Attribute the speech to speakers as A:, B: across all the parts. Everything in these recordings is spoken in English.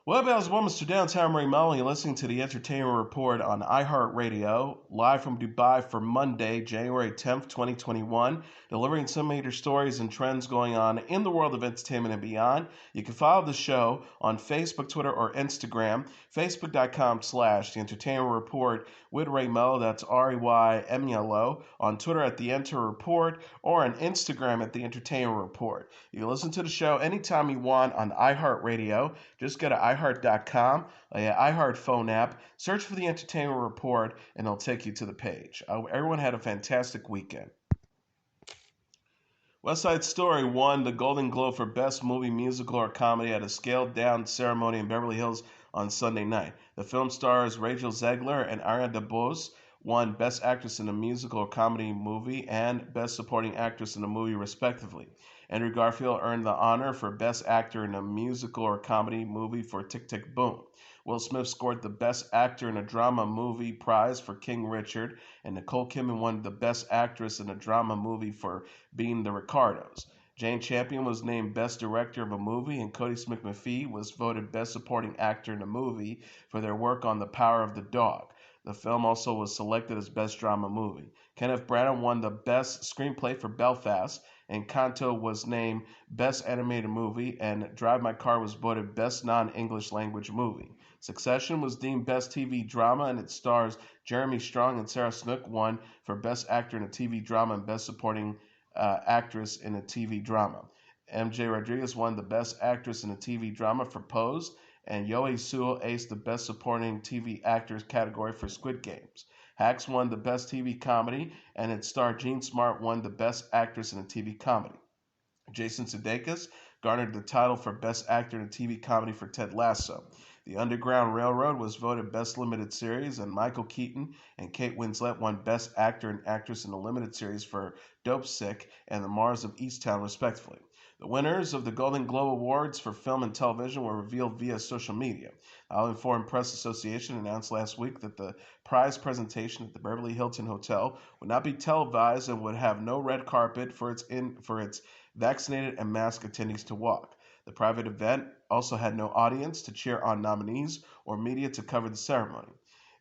A: Well, how's well, Mr. Downtown Ray Melo? You're listening to the Entertainment Report on iHeartRadio, live from Dubai for Monday, January 10th, 2021, delivering some major stories and trends going on in the world of entertainment and beyond. You can follow the show on Facebook, Twitter, or Instagram, facebook.com/The Entertainment Report with Ray Melo, that's RAYMELO, on Twitter at The Enter Report, or on Instagram at The Entertainment Report. You can listen to the show anytime you want on iHeartRadio. Just go to iHeart.com, iHeart phone app, search for the Entertainment Report, and it'll take you to the page. Everyone had a fantastic weekend. West Side Story won the Golden Globe for Best Movie, Musical, or Comedy at a scaled-down ceremony in Beverly Hills on Sunday night. The film stars Rachel Zegler and Ariana DeBose won Best Actress in a Musical or Comedy Movie and Best Supporting Actress in a Movie, respectively. Andrew Garfield earned the honor for Best Actor in a Musical or Comedy Movie for Tick Tick Boom. Will Smith scored the Best Actor in a Drama Movie prize for King Richard, and Nicole Kidman won the Best Actress in a Drama Movie for Being the Ricardos. Jane Champion was named Best Director of a Movie, and Cody Smith-McPhee was voted Best Supporting Actor in a Movie for their work on The Power of the Dog. The film also was selected as Best Drama Movie. Kenneth Branagh won the Best Screenplay for Belfast, and Encanto was named Best Animated Movie, and Drive My Car was voted Best Non-English Language Movie. Succession was deemed Best TV Drama, and it stars Jeremy Strong and Sarah Snook won for Best Actor in a TV Drama and Best Supporting Actress in a TV Drama. MJ Rodriguez won the Best Actress in a TV Drama for Pose, and Yoi Sewell aced the Best Supporting TV Actors category for Squid Games. Hacks won the Best TV Comedy, and its star Jean Smart won the Best Actress in a TV Comedy. Jason Sudeikis garnered the title for Best Actor in a TV Comedy for Ted Lasso. The Underground Railroad was voted Best Limited Series, and Michael Keaton and Kate Winslet won Best Actor and Actress in a Limited Series for Dope Sick and The Mars of Easttown, respectively. The winners of the Golden Globe Awards for film and television were revealed via social media. The Hollywood Foreign Press Association announced last week that the prize presentation at the Beverly Hilton Hotel would not be televised and would have no red carpet for its vaccinated and masked attendees to walk. The private event also had no audience to cheer on nominees or media to cover the ceremony.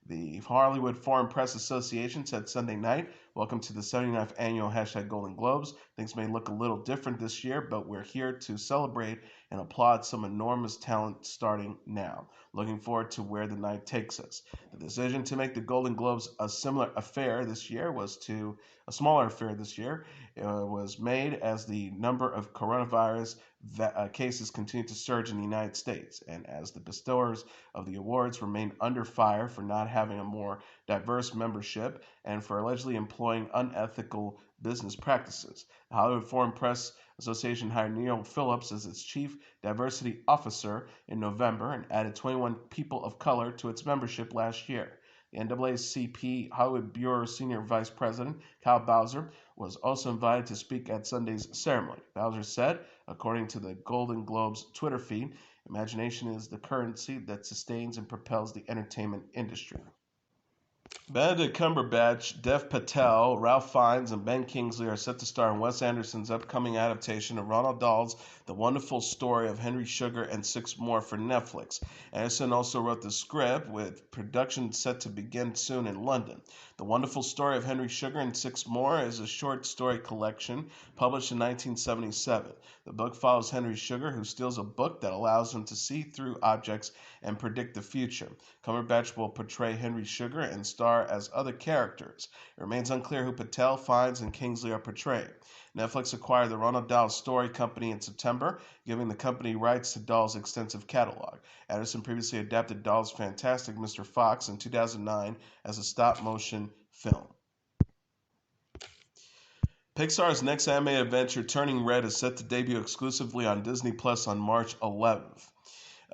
A: The Hollywood Foreign Press Association said Sunday night, "Welcome to the 79th annual #Golden Globes. Things may look a little different this year, but we're here to celebrate and applaud some enormous talent starting now. Looking forward to where the night takes us." The decision to make the Golden Globes a smaller affair this year was made as the number of coronavirus cases continue to surge in the United States, and as the bestowers of the awards remain under fire for not having a more diverse membership and for allegedly employing unethical business practices. The Hollywood Foreign Press Association hired Neil Phillips as its chief diversity officer in November and added 21 people of color to its membership last year. The NAACP Hollywood Bureau Senior Vice President Kyle Bowser was also invited to speak at Sunday's ceremony. Bowser said, according to the Golden Globes Twitter feed, "Imagination is the currency that sustains and propels the entertainment industry." Benedict Cumberbatch, Dev Patel, Ralph Fiennes, and Ben Kingsley are set to star in Wes Anderson's upcoming adaptation of Roald Dahl's The Wonderful Story of Henry Sugar and Six More for Netflix. Anderson also wrote the script, with production set to begin soon in London. The Wonderful Story of Henry Sugar and Six More is a short story collection published in 1977. The book follows Henry Sugar, who steals a book that allows him to see through objects and predict the future. Cumberbatch will portray Henry Sugar and star as other characters. It remains unclear who Patel, Fiennes, and Kingsley are portraying. Netflix acquired the Roald Dahl Story Company in September, giving the company rights to Dahl's extensive catalog. Anderson previously adapted Dahl's Fantastic Mr. Fox in 2009 as a stop-motion film. Pixar's next animated adventure, Turning Red, is set to debut exclusively on Disney Plus on March 11th.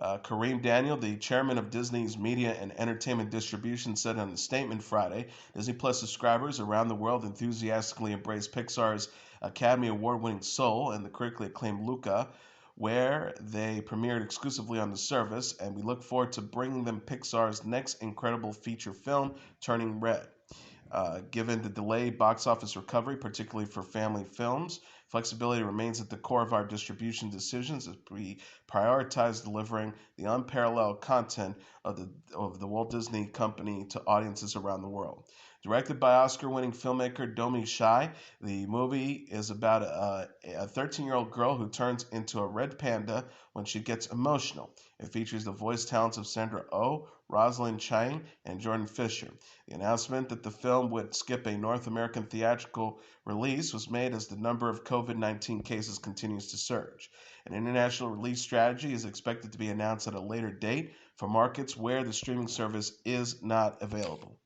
A: Kareem Daniel, the chairman of Disney's Media and Entertainment Distribution, said in a statement Friday, Disney Plus subscribers around the world enthusiastically embrace Pixar's Academy Award-winning Soul and the critically acclaimed Luca, where they premiered exclusively on the service, and we look forward to bringing them Pixar's next incredible feature film, Turning Red. Given the delayed box office recovery, particularly for family films, Flexibility remains at the core of our distribution decisions as we prioritize delivering the unparalleled content of the Walt Disney Company to audiences around the world. Directed by Oscar-winning filmmaker Domi Shai, the movie is about a 13-year-old girl who turns into a red panda when she gets emotional. It features the voice talents of Sandra Oh, Rosalind Chang, and Jordan Fisher. The announcement that the film would skip a North American theatrical release was made as the number of COVID-19 cases continues to surge. An international release strategy is expected to be announced at a later date for markets where the streaming service is not available.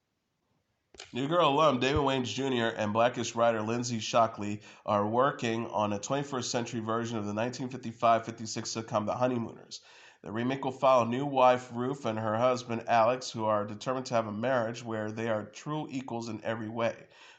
A: New Girl alum David Wayans Jr. and Blackish writer Lindsay Shockley are working on a 21st century version of the 1955-56 sitcom The Honeymooners. The remake will follow new wife Ruth and her husband Alex, who are determined to have a marriage where they are true equals in every way.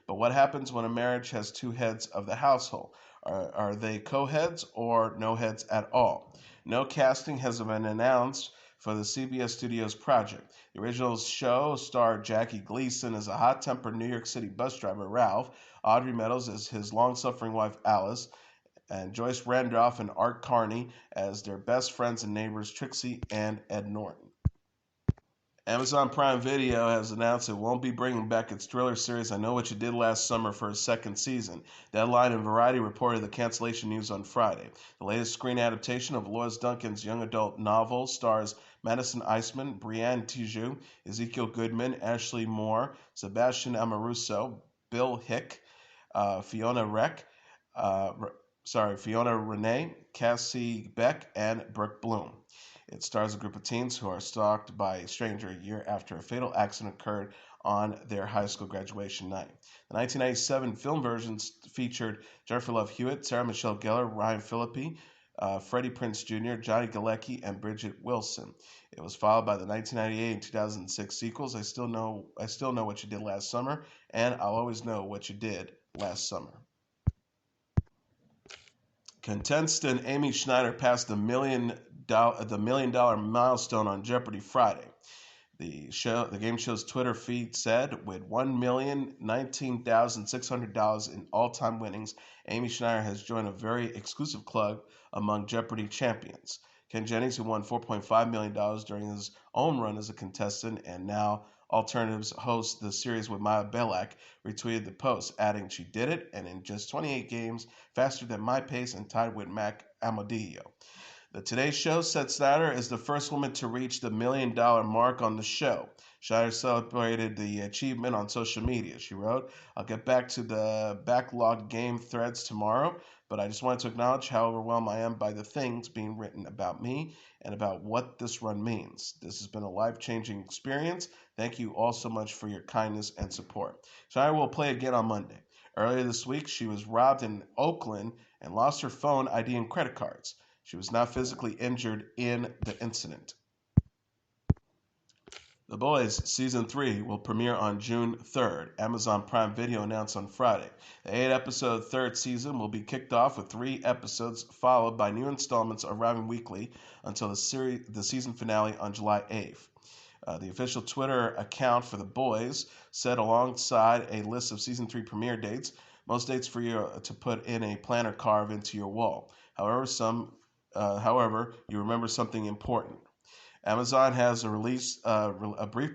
A: But what happens when a marriage has two heads of the household? Are they co-heads or no heads at all? No casting has been announced for the CBS Studios project. The original show starred Jackie Gleason as a hot-tempered New York City bus driver, Ralph, Audrey Meadows as his long-suffering wife, Alice, and Joyce Randolph and Art Carney as their best friends and neighbors, Trixie and Ed Norton. Amazon Prime Video has announced it won't be bringing back its thriller series I Know What You Did Last Summer for a second season. Deadline and Variety reported the cancellation news on Friday. The latest screen adaptation of Lois Duncan's young adult novel stars Madison Iseman, Brianne Tijoux, Ezekiel Goodman, Ashley Moore, Sebastian Amoruso, Bill Hick, Fiona Reck, uh, Fiona Renee, Cassie Beck, and Brooke Bloom. It stars a group of teens who are stalked by a stranger a year after a fatal accident occurred on their high school graduation night. The 1997 film versions featured Jennifer Love Hewitt, Sarah Michelle Gellar, Ryan Phillippe, Freddie Prinze Jr., Johnny Galecki, and Bridget Wilson. It was followed by the 1998 and 2006 sequels I Still Know What You Did Last Summer and I'll Always Know What You Did Last Summer. Contestant Amy Schneider passed the $1 million milestone on Jeopardy Friday. The game show's Twitter feed said, with $1,019,600 in all-time winnings, Amy Schneider has joined a very exclusive club among Jeopardy champions. Ken Jennings, who won $4.5 million during his own run as a contestant and now Alternatives hosts the series with Maya Belak, retweeted the post, adding, "She did it, and in just 28 games, faster than my pace and tied with Mac Amadillo." The Today Show said Snyder is the first woman to reach the $1 million mark on the show. Schneider celebrated the achievement on social media. She wrote, "I'll get back to the backlog game threads tomorrow, but I just wanted to acknowledge how overwhelmed I am by the things being written about me and about what this run means. This has been a life-changing experience. Thank you all so much for your kindness and support." Schneider will play again on Monday. Earlier this week, she was robbed in Oakland and lost her phone, ID, and credit cards. She was not physically injured in the incident. The Boys Season 3 will premiere on June 3rd. Amazon Prime Video announced on Friday. The 8-episode third season will be kicked off with 3 episodes, followed by new installments arriving weekly until the season finale on July 8th. The official Twitter account for The Boys said alongside a list of Season 3 premiere dates, most dates for you to put in a planner carve into your wall. However, you remember something important. Amazon has released a brief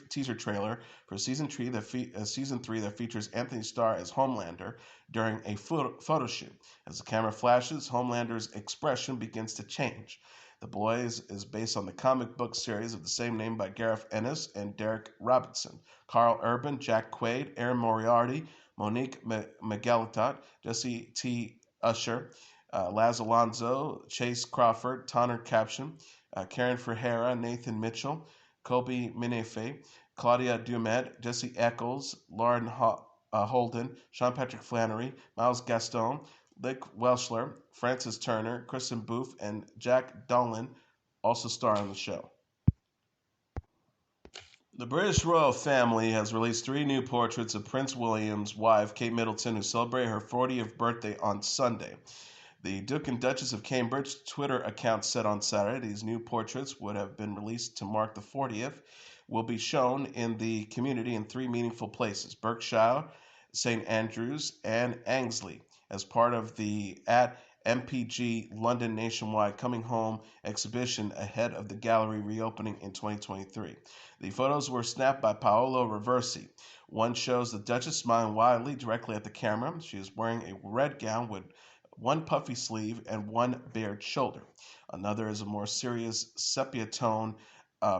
A: teaser trailer for season 3 that features Anthony Starr as Homelander during a photo shoot. As the camera flashes, Homelander's expression begins to change. The Boys is based on the comic book series of the same name by Gareth Ennis and Derek Robinson. Carl Urban, Jack Quaid, Aaron Moriarty, Monique McGillicuddy, Jesse T. Usher, Laz Alonso, Chase Crawford, Tanner Caption, Karen Ferreira, Nathan Mitchell, Kobe Minefe, Claudia Dumet, Jesse Eccles, Lauren Holden, Sean Patrick Flannery, Miles Gaston, Lick Welshler, Francis Turner, Kristen Booth, and Jack Dolan also star on the show. The British royal family has released 3 new portraits of Prince William's wife, Kate Middleton, who celebrated her 40th birthday on Sunday. The Duke and Duchess of Cambridge Twitter account said on Saturday these new portraits would have been released to mark the 40th, will be shown in the community in 3 meaningful places: Berkshire, St Andrews, and Angsley as part of the at MPG London Nationwide Coming Home exhibition ahead of the gallery reopening in 2023. The photos were snapped by Paolo Reversi. One shows the Duchess smiling widely directly at the camera. She is wearing a red gown with one puffy sleeve and one bared shoulder. Another is a more serious sepia tone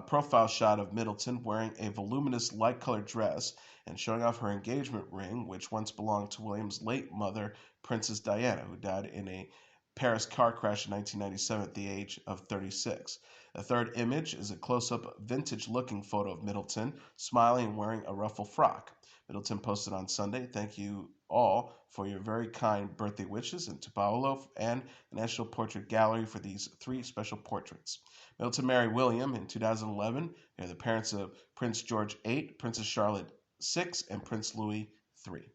A: profile shot of Middleton wearing a voluminous light colored dress and showing off her engagement ring, which once belonged to William's late mother, Princess Diana, who died in a Paris car crash in 1997 at the age of 36. The third image is a close up, vintage looking photo of Middleton, smiling and wearing a ruffle frock. Middleton posted on Sunday, "Thank you all for your very kind birthday wishes, and to Paolo and the National Portrait Gallery for these three special portraits." Middleton married William in 2011. They're the parents of Prince George VIII, Princess Charlotte VI, and Prince Louis III.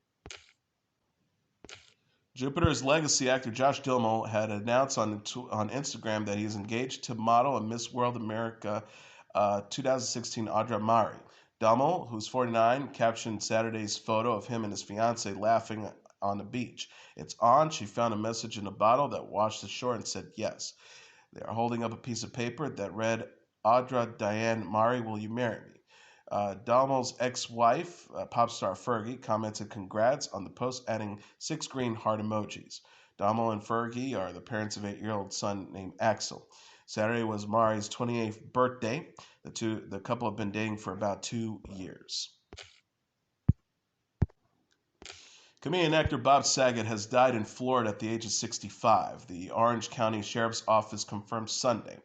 A: Jupiter's Legacy actor Josh Duhamel had announced on Instagram that he is engaged to model and Miss World America 2016 Audra Mari. Duhamel, who's 49, captioned Saturday's photo of him and his fiancee laughing on the beach. "It's on. She found a message in a bottle that washed ashore and said yes." They are holding up a piece of paper that read, "Audra Diane Mari, will you marry me?" Duhamel's ex-wife, pop star Fergie, commented congrats on the post, adding 6 green heart emojis. Duhamel and Fergie are the parents of 8-year-old son named Axel. Saturday was Mari's 28th birthday. The couple have been dating for about 2 years. Comedian actor Bob Saget has died in Florida at the age of 65. The Orange County Sheriff's Office confirmed Sunday.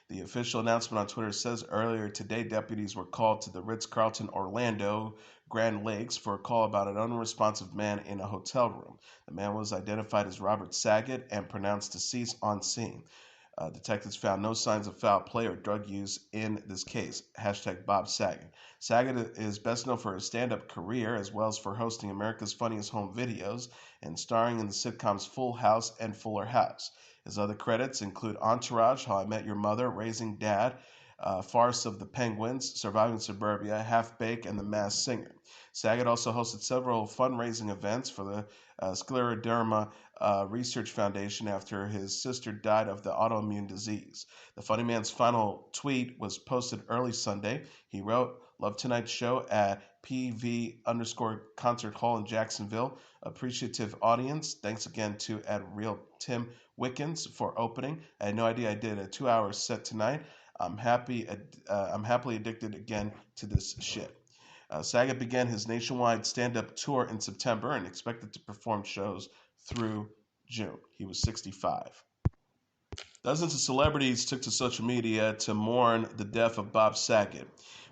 A: The official announcement on Twitter says earlier today deputies were called to the Ritz-Carlton Orlando Grand Lakes for a call about an unresponsive man in a hotel room. The man was identified as Robert Saget and pronounced deceased on scene. Detectives found no signs of foul play or drug use in this case. Hashtag Bob Saget. Saget is best known for his stand-up career as well as for hosting America's Funniest Home Videos and starring in the sitcoms Full House and Fuller House. His other credits include Entourage, How I Met Your Mother, Raising Dad, Farce of the Penguins, Surviving Suburbia, Half Baked, and The Masked Singer. Saget also hosted several fundraising events for the Scleroderma Research Foundation after his sister died of the autoimmune disease. The funny man's final tweet was posted early Sunday. He wrote, "Love tonight's show at PV_Concert Hall in Jacksonville. Appreciative audience. Thanks again to at Real Tim Wickens for opening. I had no idea I did a 2-hour set tonight. I'm happily addicted again to this shit." Saget began his nationwide stand-up tour in September and expected to perform shows through June. He was 65. Dozens of celebrities took to social media to mourn the death of Bob Saget.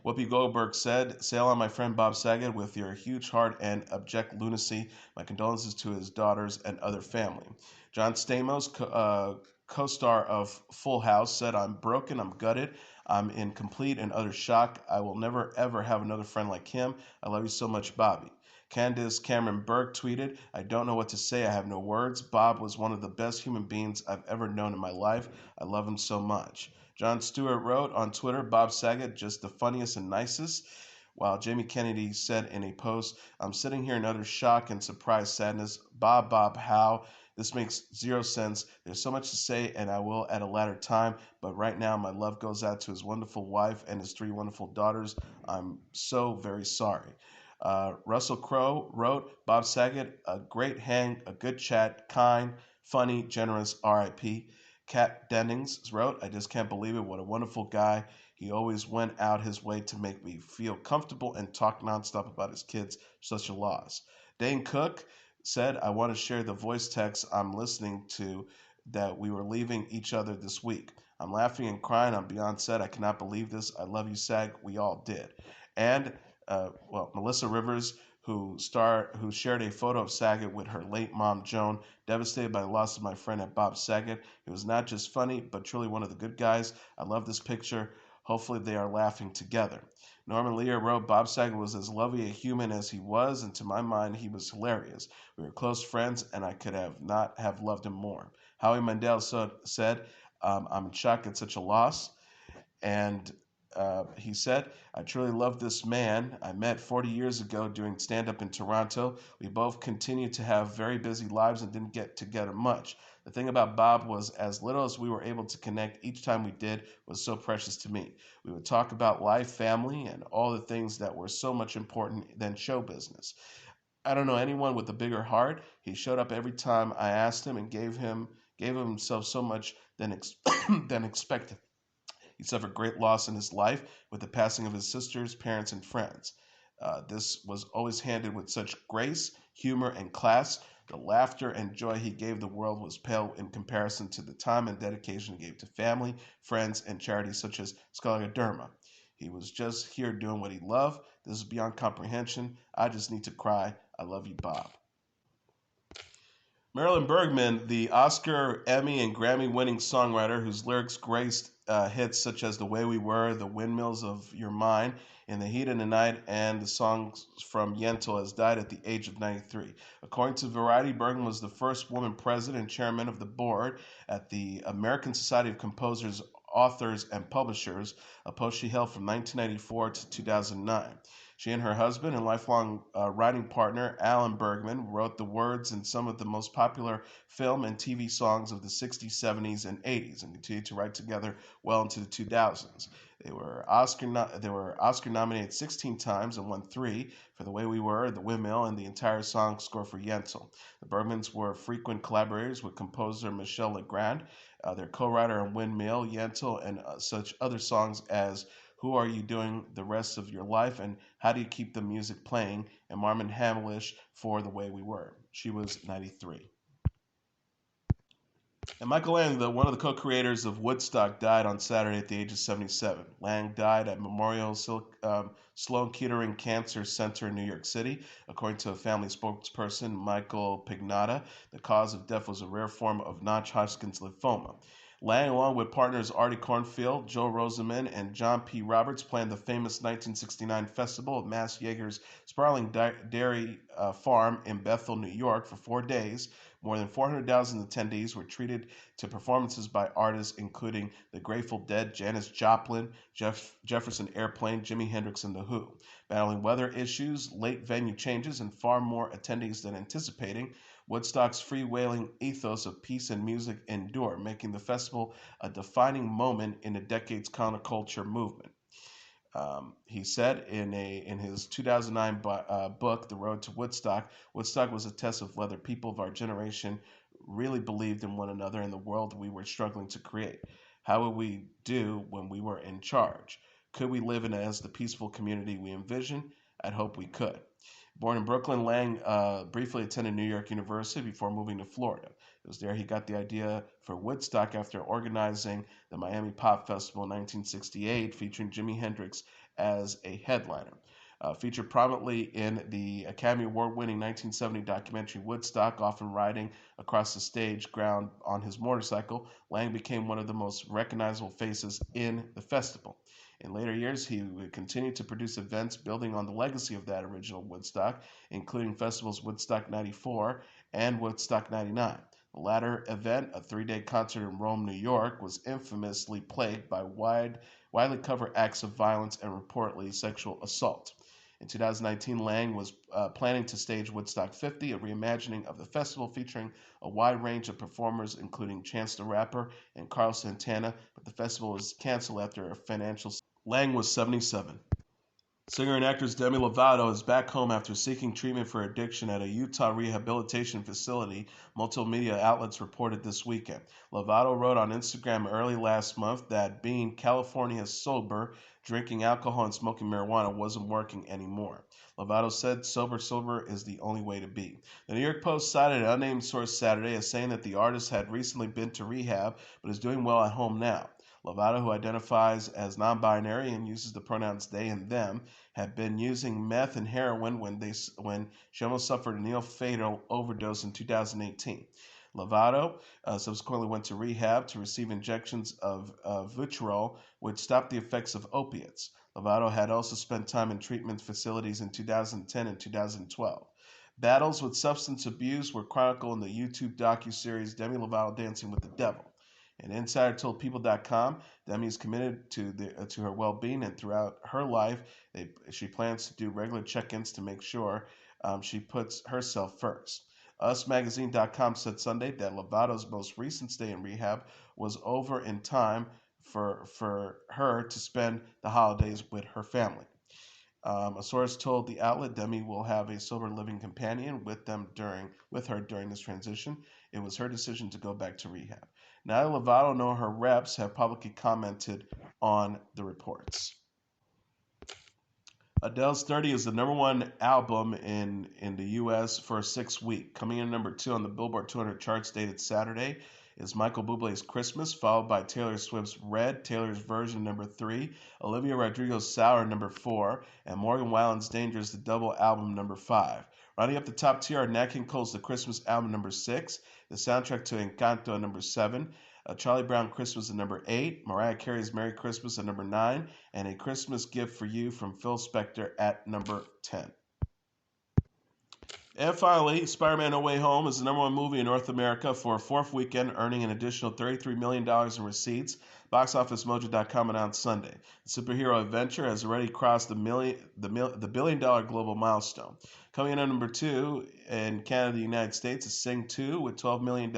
A: Whoopi Goldberg said, "Sail on my friend Bob Saget with your huge heart and abject lunacy. My condolences to his daughters and other family." John Stamos, co-star of Full House, said, "I'm broken, I'm gutted, I'm in complete and utter shock. I will never ever have another friend like him. I love you so much, Bobby." Candace Cameron Burke tweeted, "I don't know what to say. I have no words. Bob was one of the best human beings I've ever known in my life. I love him so much." Jon Stewart wrote on Twitter, "Bob Saget, just the funniest and nicest." While Jamie Kennedy said in a post, "I'm sitting here in utter shock and surprised sadness. Bob, how? This makes zero sense. There's so much to say, and I will at a later time. But right now, my love goes out to his wonderful wife and his 3 wonderful daughters. I'm so very sorry." Russell Crowe wrote, "Bob Saget, a great hang, a good chat, kind, funny, generous, R.I.P." Kat Dennings wrote, "I just can't believe it. What a wonderful guy. He always went out his way to make me feel comfortable and talk nonstop about his kids. Such a loss." Dane Cook said, "I want to share the voice text I'm listening to that we were leaving each other this week. I'm laughing and crying. I'm beyond sad. I cannot believe this. I love you, Sag. We all did." And Melissa Rivers, who shared a photo of Saget with her late mom, Joan, devastated by the loss of my friend at Bob Saget. He was not just funny, but truly one of the good guys. I love this picture. Hopefully they are laughing together. Norman Lear wrote, "Bob Saget was as lovely a human as he was, and to my mind, he was hilarious. We were close friends, and I could have not have loved him more." Howie Mandel said, "I'm in shock at such a loss." And He said, I truly love this man. I met 40 years ago doing stand up in Toronto. We both continued to have very busy lives and didn't get together much. The thing about Bob was, as little as we were able to connect each time we did was so precious to me. We would talk about life, family, and all the things that were so much important than show business. I don't know anyone with a bigger heart. He showed up every time I asked him and gave himself so much than than expected. He suffered great loss in his life with the passing of his sisters, parents, and friends. This was always handled with such grace, humor, and class. The laughter and joy he gave the world was pale in comparison to the time and dedication he gave to family, friends, and charities such as Scleroderma. He was just here doing what he loved. This is beyond comprehension. I just need to cry. I love you, Bob. Marilyn Bergman, the Oscar, Emmy, and Grammy winning songwriter whose lyrics graced hits such as The Way We Were, The Windmills of Your Mind, In the Heat of the Night, and the songs from Yentl, has died at the age of 93. According to Variety, Bergman was the first woman president and chairman of the board at the American Society of Composers, Authors, and Publishers, a post she held from 1994 to 2009. She and her husband and lifelong writing partner, Alan Bergman, wrote the words in some of the most popular film and TV songs of the 60s, 70s, and 80s, and continued to write together well into the 2000s. They were Oscar nominated 16 times and won 3 for The Way We Were, The Windmill, and the entire song score for Yentl. The Bergmans were frequent collaborators with composer Michel Legrand, their co-writer on Windmill, Yentl, and such other songs as Who Are You Doing the Rest of Your Life, and How Do You Keep the Music Playing, and Marvin Hamlish for The Way We Were. She was 93. And Michael Lang, one of the co-creators of Woodstock, died on Saturday at the age of 77. Lang died at Memorial Sloan Kettering Cancer Center in New York City. According to a family spokesperson, Michael Pignotta, the cause of death was a rare form of non-Hodgkin's lymphoma. Lang, along with partners Artie Cornfield, Joe Rosenman, and John P. Roberts, planned the famous 1969 festival at Mass Yeager's sprawling dairy farm in Bethel, New York, for 4 days. More than 400,000 attendees were treated to performances by artists including the Grateful Dead, Janis Joplin, Jefferson Airplane, Jimi Hendrix, and The Who. Battling weather issues, late venue changes, and far more attendees than anticipating, Woodstock's freewheeling ethos of peace and music endure, making the festival a defining moment in the decade's counterculture movement. He said in his 2009 book, The Road to Woodstock, Woodstock was a test of whether people of our generation really believed in one another and the world we were struggling to create. How would we do when we were in charge? Could we live in as the peaceful community we envisioned? I'd hope we could. Born in Brooklyn, Lang briefly attended New York University before moving to Florida. It was there he got the idea for Woodstock after organizing the Miami Pop Festival in 1968, featuring Jimi Hendrix as a headliner. Featured prominently in the Academy Award-winning 1970 documentary Woodstock, often riding across the stage ground on his motorcycle, Lang became one of the most recognizable faces in the festival. In later years, he would continue to produce events building on the legacy of that original Woodstock, including festivals Woodstock 94 and Woodstock 99. The latter event, a 3-day concert in Rome, New York, was infamously plagued by widely covered acts of violence and reportedly sexual assault. In 2019, Lang was planning to stage Woodstock 50, a reimagining of the festival featuring a wide range of performers, including Chance the Rapper and Carl Santana, but the festival was canceled after a financial. Lang was 77. Singer and actress Demi Lovato is back home after seeking treatment for addiction at a Utah rehabilitation facility, multimedia outlets reported this weekend. Lovato wrote on Instagram early last month that being California sober, drinking alcohol and smoking marijuana wasn't working anymore. Lovato said, sober is the only way to be. The New York Post cited an unnamed source Saturday as saying that the artist had recently been to rehab but is doing well at home now. Lovato, who identifies as non-binary and uses the pronouns they and them, had been using meth and heroin when she almost suffered a near-fatal overdose in 2018. Lovato subsequently went to rehab to receive injections of Vitrol, which stopped the effects of opiates. Lovato had also spent time in treatment facilities in 2010 and 2012. Battles with substance abuse were chronicled in the YouTube docuseries Demi Lovato Dancing with the Devil. An insider told People.com Demi is committed to her well-being, and throughout her life, she plans to do regular check-ins to make sure she puts herself first. UsMagazine.com said Sunday that Lovato's most recent stay in rehab was over in time for her to spend the holidays with her family. A source told the outlet Demi will have a sober living companion with her during this transition. It was her decision to go back to rehab. Neither Lovato nor her reps have publicly commented on the reports. Adele's 30 is the number one album in the U.S. for a 6 week. Coming in number 2 on the Billboard 200 charts dated Saturday is Michael Bublé's Christmas, followed by Taylor Swift's Red, Taylor's Version number 3, Olivia Rodrigo's Sour number 4, and Morgan Wallen's Dangerous, the double album number 5. Rounding up the top tier are Nat King Cole's The Christmas album number 6, the soundtrack to Encanto number 7, Charlie Brown Christmas at number 8, Mariah Carey's Merry Christmas at number 9, and A Christmas Gift for You from Phil Spector at number 10. And finally, Spider-Man No Way Home is the number one movie in North America for a fourth weekend, earning an additional $33 million in receipts. BoxOfficeMojo.com announced Sunday. The superhero adventure has already crossed the billion-dollar global milestone. Coming in at number 2 in Canada and the United States is Sing 2 with $12 million,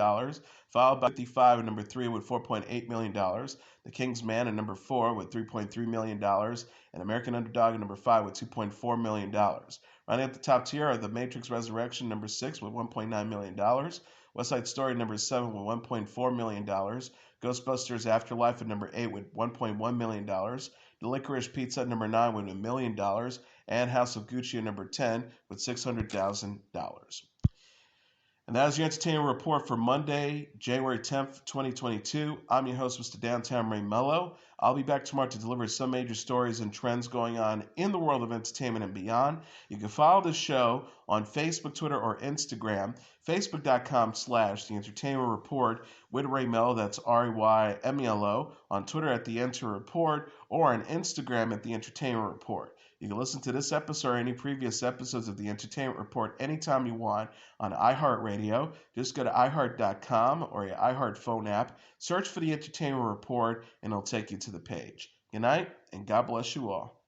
A: followed by 55 at number 3 with $4.8 million, The King's Man at number 4 with $3.3 million, and American Underdog at number 5 with $2.4 million. Rounding up the top tier are The Matrix Resurrection number 6 with $1.9 million, West Side Story number 7 with $1.4 million, Ghostbusters Afterlife at number 8 with $1.1 million, The Licorice Pizza at number 9 with $1 million, and House of Gucci at number 10 with $600,000. And that is your entertainment report for Monday, January 10th, 2022. I'm your host, Mr. Downtown Ray Melo. I'll be back tomorrow to deliver some major stories and trends going on in the world of entertainment and beyond. You can follow the show on Facebook, Twitter, or Instagram. Facebook.com/The Entertainment Report with Ray Melo, that's RAYMELO. On Twitter at The Enter Report, or on Instagram at The Entertainment Report. You can listen to this episode or any previous episodes of The Entertainment Report anytime you want on iHeartRadio. Just go to iHeart.com or your iHeart phone app, search for The Entertainment Report, and it'll take you to the page. Good night, and God bless you all.